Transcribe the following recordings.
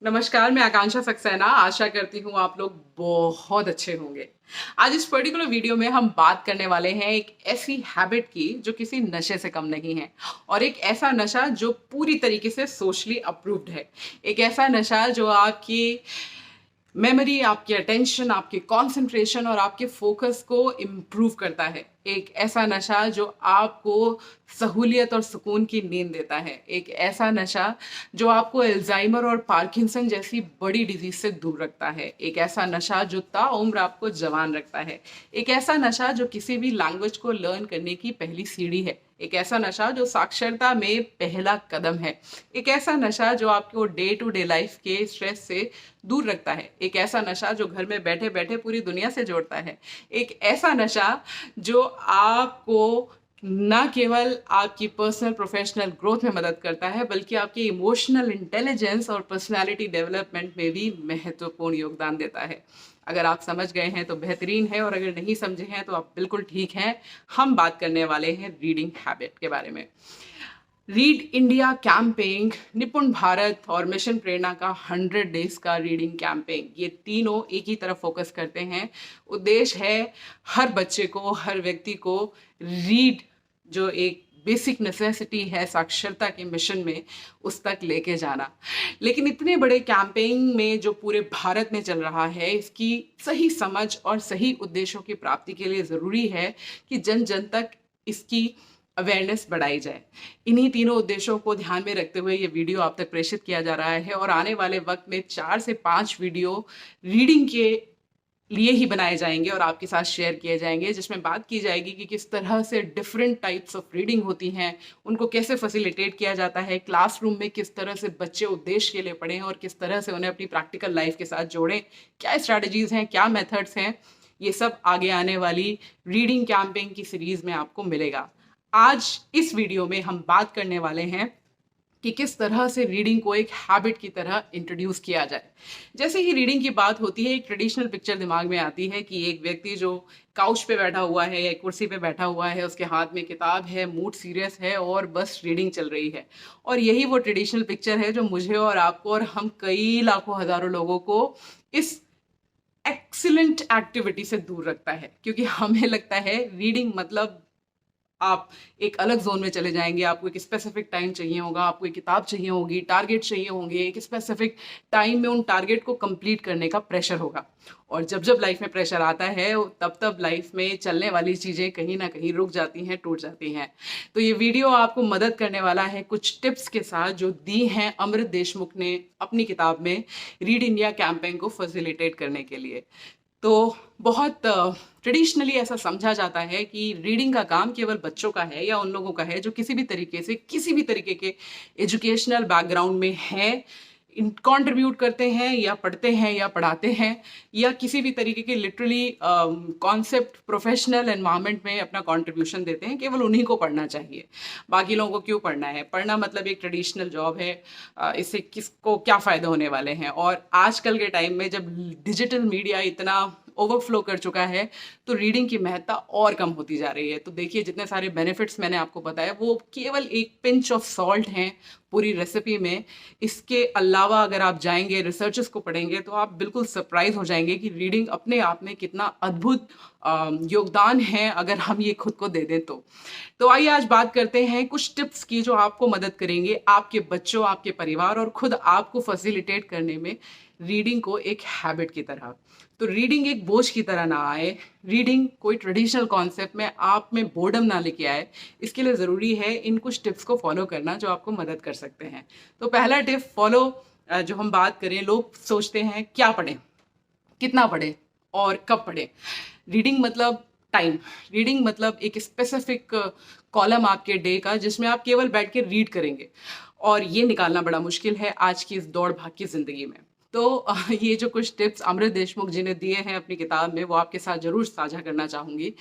नमस्कार, मैं आकांक्षा सक्सेना। आशा करती हूँ आप लोग बहुत अच्छे होंगे। आज इस पर्टिकुलर वीडियो में हम बात करने वाले हैं एक ऐसी हैबिट की जो किसी नशे से कम नहीं है, और एक ऐसा नशा जो पूरी तरीके से सोशली अप्रूव्ड है। एक ऐसा नशा जो आपकी मेमोरी, आपकी अटेंशन, आपके कंसंट्रेशन और आपके फोकस को इम्प्रूव करता है। एक ऐसा नशा जो आपको सहूलियत और सुकून की नींद देता है। एक ऐसा नशा जो आपको अल्जाइमर और पार्किंसन जैसी बड़ी डिजीज से दूर रखता है। एक ऐसा नशा जो ताउम्र आपको जवान रखता है। एक ऐसा नशा जो किसी भी लैंग्वेज को लर्न करने की पहली सीढ़ी है। एक ऐसा नशा जो साक्षरता में पहला कदम है। एक ऐसा नशा जो आपको डे टू डे लाइफ के स्ट्रेस से दूर रखता है। एक ऐसा नशा जो घर में बैठे बैठे पूरी दुनिया से जोड़ता है। एक ऐसा नशा जो आपको ना केवल आपकी पर्सनल प्रोफेशनल ग्रोथ में मदद करता है, बल्कि आपकी इमोशनल इंटेलिजेंस और पर्सनालिटी डेवलपमेंट में भी महत्वपूर्ण योगदान देता है। अगर आप समझ गए हैं तो बेहतरीन है, और अगर नहीं समझे हैं तो आप बिल्कुल ठीक हैं। हम बात करने वाले हैं रीडिंग हैबिट के बारे में। रीड इंडिया कैंपेन, निपुण भारत और मिशन प्रेरणा का 100 डेज का रीडिंग कैंपेन, ये तीनों एक ही तरफ फोकस करते हैं। उद्देश्य है हर बच्चे को, हर व्यक्ति को रीड, जो एक बेसिक नेसेसिटी है साक्षरता के मिशन में, उस तक लेके जाना। लेकिन इतने बड़े कैंपेन में जो पूरे भारत में चल रहा है, इसकी सही समझ और सही उद्देश्यों की प्राप्ति के लिए ज़रूरी है कि जन जन तक इसकी अवेयरनेस बढ़ाई जाए। इन्हीं तीनों उद्देश्यों को ध्यान में रखते हुए ये वीडियो आप तक प्रेषित किया जा रहा है, और आने वाले वक्त में 4 से 5 वीडियो रीडिंग के लिए ही बनाए जाएंगे और आपके साथ शेयर किए जाएंगे, जिसमें बात की जाएगी कि किस तरह से डिफरेंट टाइप्स ऑफ रीडिंग होती हैं, उनको कैसे फैसिलिटेट किया जाता है, क्लासरूम में किस तरह से बच्चे उद्देश्य के लिए पढ़ें और किस तरह से उन्हें अपनी प्रैक्टिकल लाइफ के साथ जोड़ें, क्या स्ट्रैटेजीज हैं, क्या मेथड्स हैं। ये सब आगे आने वाली रीडिंग कैंपेन की सीरीज में आपको मिलेगा। आज इस वीडियो में हम बात करने वाले हैं कि किस तरह से रीडिंग को एक हैबिट की तरह इंट्रोड्यूस किया जाए। जैसे ही रीडिंग की बात होती है, एक ट्रेडिशनल पिक्चर दिमाग में आती है कि एक व्यक्ति जो काउच पे बैठा हुआ है या कुर्सी पे बैठा हुआ है, उसके हाथ में किताब है, मूड सीरियस है और बस रीडिंग चल रही है। और यही वो ट्रेडिशनल पिक्चर है जो मुझे और आपको और हम कई लाखों हजारों लोगों को इस एक्सीलेंट एक्टिविटी से दूर रखता है। क्योंकि हमें लगता है रीडिंग मतलब आप एक अलग जोन में चले जाएंगे, आपको एक स्पेसिफिक टाइम चाहिए होगा, आपको एक किताब चाहिए होगी, टारगेट चाहिए होंगे, एक स्पेसिफिक टाइम में उन टारगेट को कंप्लीट करने का प्रेशर होगा। और जब जब लाइफ में प्रेशर आता है, तब तब लाइफ में चलने वाली चीज़ें कहीं ना कहीं रुक जाती हैं, टूट जाती हैं। तो ये वीडियो आपको मदद करने वाला है कुछ टिप्स के साथ जो दी हैं अमृत देशमुख ने अपनी किताब में रीड इंडिया कैंपेन को फैसिलिटेट करने के लिए। तो बहुत ट्रेडिशनली ऐसा समझा जाता है कि रीडिंग का काम केवल बच्चों का है या उन लोगों का है जो किसी भी तरीके से, किसी भी तरीके के एजुकेशनल बैकग्राउंड में है, कंट्रीब्यूट करते हैं या पढ़ते हैं या पढ़ाते हैं, या किसी भी तरीके के लिटरली कॉन्सेप्ट प्रोफेशनल एनवायरनमेंट में अपना कंट्रीब्यूशन देते हैं। केवल उन्हीं को पढ़ना चाहिए, बाकी लोगों को क्यों पढ़ना है। पढ़ना मतलब एक ट्रेडिशनल जॉब है, इससे किसको क्या फ़ायदे होने वाले हैं। और आजकल के टाइम में जब डिजिटल मीडिया इतना ओवरफ्लो कर चुका है, तो रीडिंग की महत्ता और कम होती जा रही है। तो देखिए, जितने सारे बेनिफिट्स मैंने आपको बताया वो केवल एक पिंच ऑफ सॉल्ट हैं पूरी रेसिपी में। इसके अलावा अगर आप जाएंगे, रिसर्चेस को पढ़ेंगे, तो आप बिल्कुल सरप्राइज हो जाएंगे कि रीडिंग अपने आप में कितना अद्भुत योगदान है अगर हम ये खुद को दे दें तो आइए आज बात करते हैं कुछ टिप्स की जो आपको मदद करेंगे आपके बच्चों, आपके परिवार और खुद आपको फैसिलिटेट करने में रीडिंग को एक हैबिट की तरह। तो रीडिंग एक बोझ की तरह ना आए, रीडिंग कोई ट्रेडिशनल कॉन्सेप्ट में आप में बोर्डम ना लेके आए, इसके लिए ज़रूरी है इन कुछ टिप्स को फॉलो करना जो आपको मदद कर सकते हैं। तो पहला टिप फॉलो, जो हम बात करें, लोग सोचते हैं क्या पढ़ें, कितना पढ़ें और कब पढ़ें। रीडिंग मतलब टाइम, रीडिंग मतलब एक स्पेसिफिक कॉलम आपके डे का जिसमें आप केवल बैठ के रीड करेंगे, और ये निकालना बड़ा मुश्किल है आज की इस दौड़ भाग की ज़िंदगी में। तो ये जो कुछ टिप्स अमृत देशमुख जी ने दिए हैं अपनी किताब में, वो आपके साथ ज़रूर साझा करना चाहूँगी।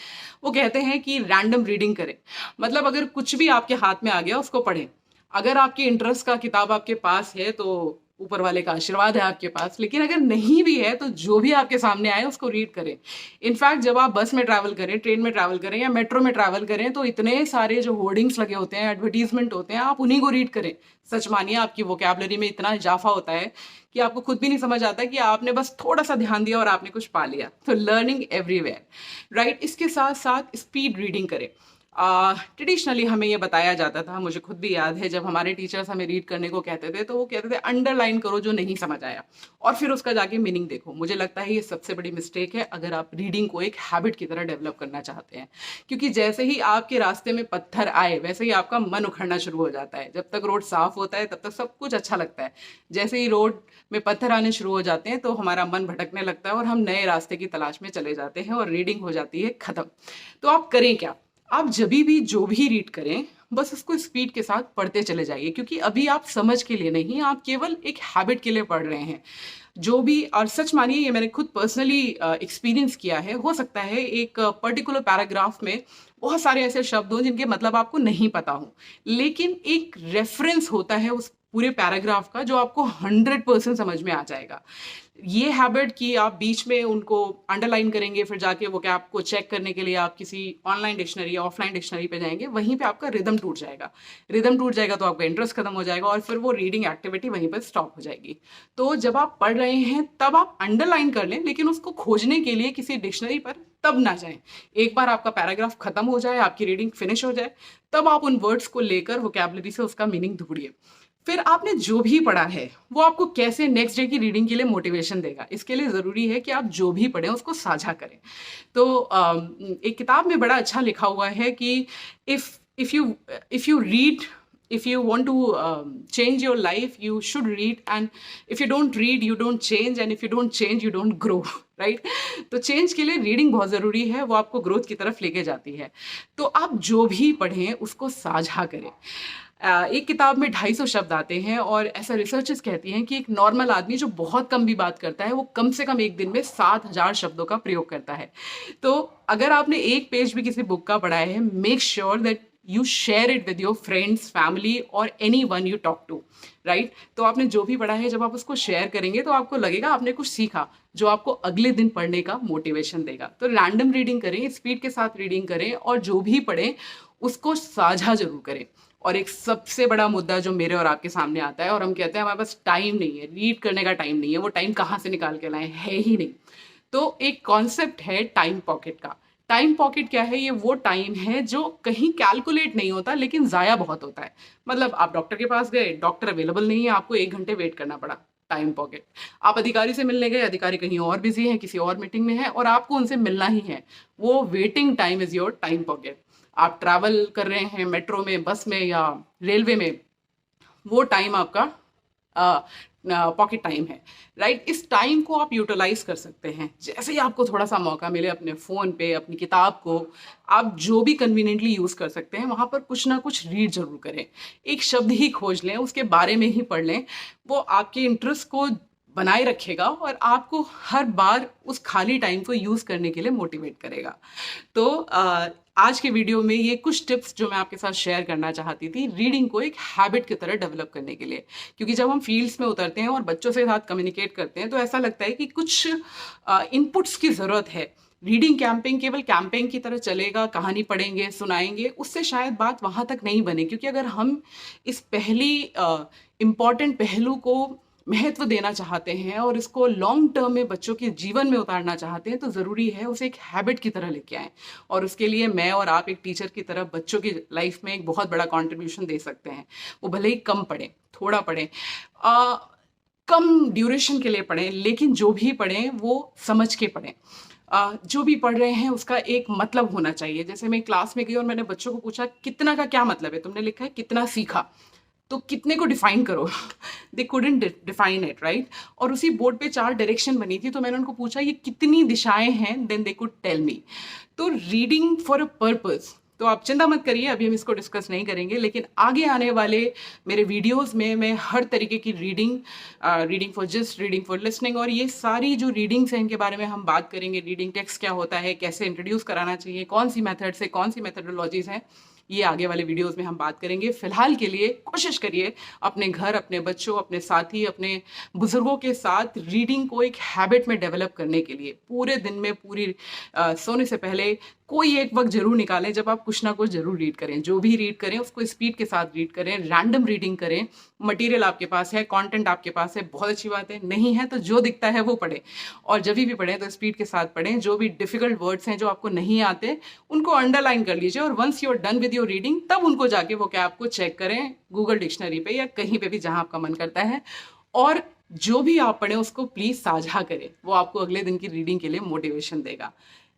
वो कहते हैं कि रैंडम रीडिंग करें, मतलब अगर कुछ भी आपके हाथ में आ गया उसको पढ़ें। अगर आपकी इंटरेस्ट का किताब आपके पास है तो ऊपर वाले का आशीर्वाद है आपके पास। लेकिन अगर नहीं भी है तो जो भी आपके सामने आए उसको रीड करें। इनफैक्ट जब आप बस में ट्रैवल करें, ट्रेन में ट्रैवल करें या मेट्रो में ट्रैवल करें तो इतने सारे जो होर्डिंग्स लगे होते हैं, एडवर्टीजमेंट होते हैं, आप उन्हीं को रीड करें। सच मानिए आपकी वोकैबलरी में इतना इजाफा होता है कि आपको खुद भी नहीं समझ आता कि आपने बस थोड़ा सा ध्यान दिया और आपने कुछ पा लिया। तो लर्निंग एवरीवेयर, राइट। इसके साथ साथ स्पीड रीडिंग करें। ट्रेडिशनली हमें ये बताया जाता था, मुझे खुद भी याद है, जब हमारे टीचर्स हमें रीड करने को कहते थे तो वो कहते थे अंडरलाइन करो जो नहीं समझ आया और फिर उसका जाके मीनिंग देखो। मुझे लगता है ये सबसे बड़ी मिस्टेक है अगर आप रीडिंग को एक हैबिट की तरह डेवलप करना चाहते हैं, क्योंकि जैसे ही आपके रास्ते में पत्थर आए वैसे ही आपका मन उखड़ना शुरू हो जाता है। जब तक रोड साफ होता है तब तक सब कुछ अच्छा लगता है, जैसे ही रोड में पत्थर आने शुरू हो जाते हैं तो हमारा मन भटकने लगता है और हम नए रास्ते की तलाश में चले जाते हैं और रीडिंग हो जाती है खत्म। तो आप करें क्या? आप जब भी जो भी रीड करें बस उसको स्पीड के साथ पढ़ते चले जाइए, क्योंकि अभी आप समझ के लिए नहीं, आप केवल एक हैबिट के लिए पढ़ रहे हैं जो भी। और सच मानिए ये मैंने खुद पर्सनली एक्सपीरियंस किया है। हो सकता है एक पर्टिकुलर पैराग्राफ में बहुत सारे ऐसे शब्द हों जिनके मतलब आपको नहीं पता हो, लेकिन एक रेफरेंस होता है उस पूरे पैराग्राफ का जो आपको 100% समझ में आ जाएगा। ये हैबिट कि आप बीच में उनको अंडरलाइन करेंगे, फिर जाके वो क्या आपको चेक करने के लिए आप किसी ऑनलाइन डिक्शनरी या ऑफलाइन डिक्शनरी पे जाएंगे, वहीं पे आपका रिदम टूट जाएगा। रिदम टूट जाएगा तो आपका इंटरेस्ट खत्म हो जाएगा और फिर वो रीडिंग एक्टिविटी वहीं पर स्टॉप हो जाएगी। तो जब आप पढ़ रहे हैं तब आप अंडरलाइन कर लें, लेकिन उसको खोजने के लिए किसी डिक्शनरी पर तब ना जाएं। एक बार आपका पैराग्राफ खत्म हो जाए, आपकी रीडिंग फिनिश हो जाए, तब आप उन वर्ड्स को लेकर वोकैबुलरी से उसका मीनिंग ढूंढिए। फिर आपने जो भी पढ़ा है वो आपको कैसे नेक्स्ट डे की रीडिंग के लिए मोटिवेशन देगा। इसके लिए ज़रूरी है कि आप जो भी पढ़ें उसको साझा करें। तो एक किताब में बड़ा अच्छा लिखा हुआ है कि if you read, if you want to change your life you should read, and if you don't read you don't change, and if you don't change you don't grow, right. तो चेंज के लिए reading बहुत ज़रूरी है, वो आपको growth की तरफ लेके जाती है। तो आप जो भी पढ़ें उसको साझा करें। एक किताब में 250 शब्द आते हैं और ऐसा रिसर्चर्स कहती हैं कि एक नॉर्मल आदमी जो बहुत कम भी बात करता है वो कम से कम एक दिन में 7000 शब्दों का प्रयोग करता है। तो अगर आपने एक पेज भी किसी बुक का पढ़ा है, make sure that you share it with your friends, family और anyone you talk to, right. तो आपने जो भी पढ़ा है जब आप उसको शेयर करेंगे तो आपको लगेगा आपने कुछ सीखा जो आपको अगले दिन पढ़ने का मोटिवेशन देगा। तो रैंडम रीडिंग करें, स्पीड के साथ रीडिंग करें और जो भी पढ़ें उसको साझा जरूर करें। और एक सबसे बड़ा मुद्दा जो मेरे और आपके सामने आता है और हम कहते हैं हमारे पास टाइम नहीं है, रीड करने का टाइम नहीं है, वो टाइम कहाँ से निकाल के लाएं, है ही नहीं। तो एक कॉन्सेप्ट है टाइम पॉकेट का। टाइम पॉकेट क्या है? ये वो टाइम है जो कहीं कैलकुलेट नहीं होता लेकिन ज़ाया बहुत होता है। मतलब आप डॉक्टर के पास गए, डॉक्टर अवेलेबल नहीं है, आपको 1 घंटे वेट करना पड़ा, टाइम पॉकेट। आप अधिकारी से मिलने गए, अधिकारी कहीं और बिजी है, किसी और मीटिंग में है और आपको उनसे मिलना ही है, वो waiting time is your time pocket. आप ट्रैवल कर रहे हैं मेट्रो में, बस में या रेलवे में, वो टाइम आपका पॉकेट टाइम है, राइट। इस टाइम को आप यूटिलाइज कर सकते हैं। जैसे ही आपको थोड़ा सा मौका मिले अपने फ़ोन पे, अपनी किताब को आप जो भी कन्वीनियंटली यूज़ कर सकते हैं वहाँ पर कुछ ना कुछ रीड जरूर करें। एक शब्द ही खोज लें, उसके बारे में ही पढ़ लें, वो आपके इंटरेस्ट को बनाए रखेगा और आपको हर बार उस खाली टाइम को यूज़ करने के लिए मोटिवेट करेगा। तो आज के वीडियो में ये कुछ टिप्स जो मैं आपके साथ शेयर करना चाहती थी रीडिंग को एक हैबिट की तरह डेवलप करने के लिए। क्योंकि जब हम फील्ड्स में उतरते हैं और बच्चों से साथ कम्युनिकेट करते हैं तो ऐसा लगता है कि कुछ इनपुट्स की ज़रूरत है। रीडिंग कैंपिंग केवल कैंपिंग की तरह चलेगा, कहानी पढ़ेंगे, सुनाएंगे, उससे शायद बात वहाँ तक नहीं बने। क्योंकि अगर हम इस पहली इम्पॉर्टेंट पहलू को महत्व देना चाहते हैं और इसको लॉन्ग टर्म में बच्चों के जीवन में उतारना चाहते हैं तो ज़रूरी है उसे एक हैबिट की तरह लेके आएँ। और उसके लिए मैं और आप एक टीचर की तरह बच्चों की लाइफ में एक बहुत बड़ा कंट्रीब्यूशन दे सकते हैं। वो भले ही कम पढ़ें, थोड़ा पढ़ें, कम ड्यूरेशन के लिए पढ़ें, लेकिन जो भी पढ़ें वो समझ के पढ़ें। जो भी पढ़ रहे हैं उसका एक मतलब होना चाहिए। जैसे मैं क्लास में गई और मैंने बच्चों को पूछा कितना का क्या मतलब है, तुमने लिखा है कितना सीखा, तो कितने को डिफाइन करो। They couldn't define it, right. और उसी बोर्ड पे 4 डायरेक्शन बनी थी तो मैंने उनको पूछा ये कितनी दिशाएं हैं, then they could tell me. तो रीडिंग फॉर अ पर्पस। तो आप चिंता मत करिए, अभी हम इसको डिस्कस नहीं करेंगे, लेकिन आगे आने वाले मेरे वीडियोस में मैं हर तरीके की reading for gist, reading for listening और ये सारी जो रीडिंग्स हैं इनके बारे में हम बात करेंगे। रीडिंग टेक्स्ट क्या होता है, कैसे इंट्रोड्यूस कराना चाहिए, कौन सी मेथड से, कौन सी मेथडोलॉजीज हैं, ये आगे वाले वीडियोस में हम बात करेंगे। फिलहाल के लिए कोशिश करिए अपने घर, अपने बच्चों, अपने साथी, अपने बुजुर्गों के साथ रीडिंग को एक हैबिट में डेवलप करने के लिए पूरे दिन में सोने से पहले कोई एक वक्त जरूर निकालें जब आप कुछ ना कुछ जरूर रीड करें। जो भी रीड करें उसको स्पीड के साथ रीड करें, रैंडम रीडिंग करें। मटेरियल आपके पास है, कंटेंट आपके पास है, बहुत अच्छी बात है। नहीं है तो जो दिखता है वो पढ़ें, और जब भी पढ़ें तो स्पीड के साथ पढ़ें। जो भी डिफिकल्ट वर्ड्स हैं जो आपको नहीं आते उनको अंडरलाइन कर लीजिए, और once you are done with your reading तब उनको जाके वो क्या आपको चेक करें गूगल डिक्शनरी पे या कहीं पे भी जहां आपका मन करता है। और जो भी आप पढ़ें उसको प्लीज साझा करें, वो आपको अगले दिन की रीडिंग के लिए मोटिवेशन देगा।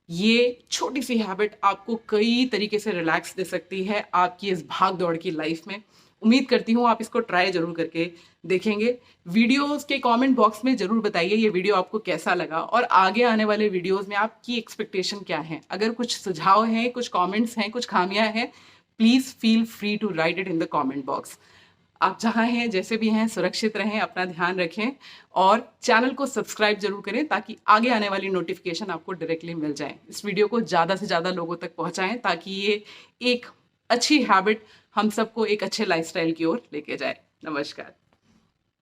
ये छोटी सी हैबिट आपको कई तरीके से रिलैक्स दे सकती है आपकी इस भाग दौड़ की लाइफ में। उम्मीद करती हूँ आप इसको ट्राई जरूर करके देखेंगे। वीडियोस के कमेंट बॉक्स में जरूर बताइए ये वीडियो आपको कैसा लगा, और आगे आने वाले वीडियोस में आपकी एक्सपेक्टेशन क्या है। अगर कुछ सुझाव हैं, कुछ कमेंट्स हैं, कुछ खामियां हैं, please feel free to write it in the comment box. आप जहाँ हैं, जैसे भी हैं, सुरक्षित रहें, अपना ध्यान रखें, और चैनल को सब्सक्राइब जरूर करें ताकि आगे आने वाली नोटिफिकेशन आपको डायरेक्टली मिल जाए। इस वीडियो को ज़्यादा से ज़्यादा लोगों तक पहुँचाएं ताकि ये एक अच्छी हैबिट हम सबको एक अच्छे लाइफस्टाइल की ओर लेके जाए। नमस्कार।